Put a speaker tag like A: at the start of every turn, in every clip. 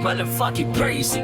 A: Motherfucking crazy.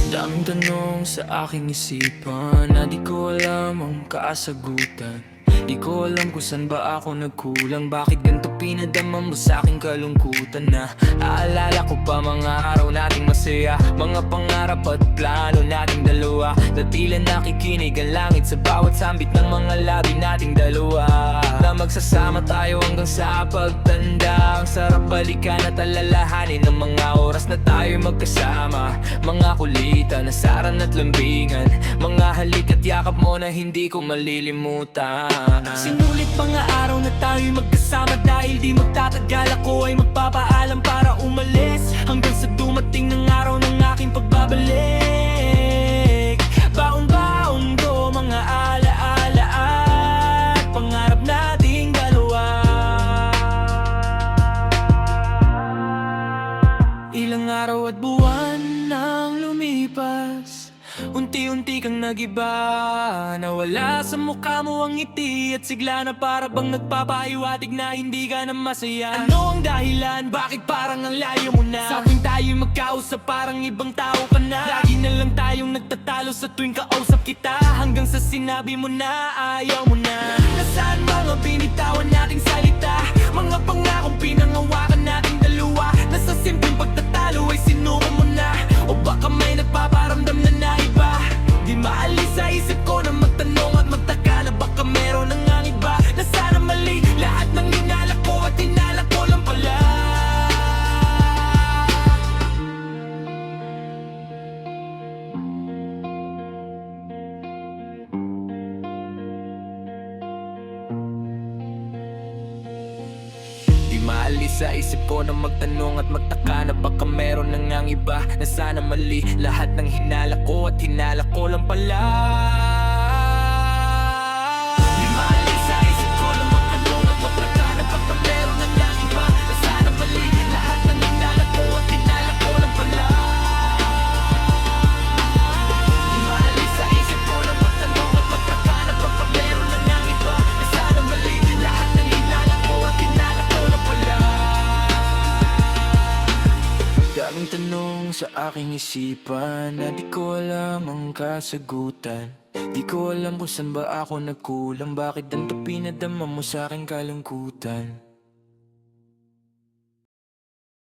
A: Daming tanong sa aking isipan na di ko alam ang kasagutan. Di ko alam kung saan ba ako nagkulang. Bakit ganito pinadama mo sa aking kalungkutan na aalala ko pa mga araw nating masaya, mga pangarap at plano nating dalawa, na tila nakikinig ang langit sa bawat sambit ng mga labi nating dalawa, na magsasama tayo hanggang sa pagtanda. Ang sarap balikan at alalahanin ng mga oras na tayo'y magkasama, mga kulitan, nasaran at lambingan, mga halik at yakap mo na hindi ko malilimutan. Sinulit mga araw na tayo'y magkasama, dahil di magtatagal ako ay magpapaalam para umalis, hanggang sa dumating ng araw ng aking pagbabalik. Baon-baon ko mga alaala at pangarap nating dalawa. Ilang araw at buwan nang lumipas, unti-unti kang nagiba, nawala sa mukha mo ang ngiti at sigla na para bang nagpapahiwatig na hindi ka na masaya. Ano ang dahilan? Bakit parang ang layo mo na? Sa tuwing tayo'y magkausap parang ibang tao ka na. Lagi na lang tayong nagtatalo sa tuwing kausap kita, hanggang sa sinabi mo na ayaw mo na. Nasaan mga binitawan nating salita, mga pangakong pinangawakan nating dalawa, na sa simpleng pagtatalo ay sinuko mo na, o baka may nagpaparamdam na naiba. Di maalis sa isip ko na magtanong at magtaka na baka meron nang ang iba, na sana mali lahat ng hinala ko at hinala ko lang pala. Di maalis sa isip ko na magtanong at magtaka na baka meron nang ang iba, na sana mali lahat ng hinala ko at hinala ko lang pala. Di maalis sa isip ko na magtanong at magtaka na baka meron nang ang iba, na sana mali lahat ng hinala ko at hinala ko lang pala. Di maalis sa isip ko na magtanong at magtaka na baka meron nang ang iba, na sana mali lahat ng hinala ko at hinala ko lang pala. Daming tanong sa aking isipan na di ko alam ang kasagutan. Di ko alam kung saan ba ako nagkulang. Bakit ganito pinadama mo sa aking kalungkutan?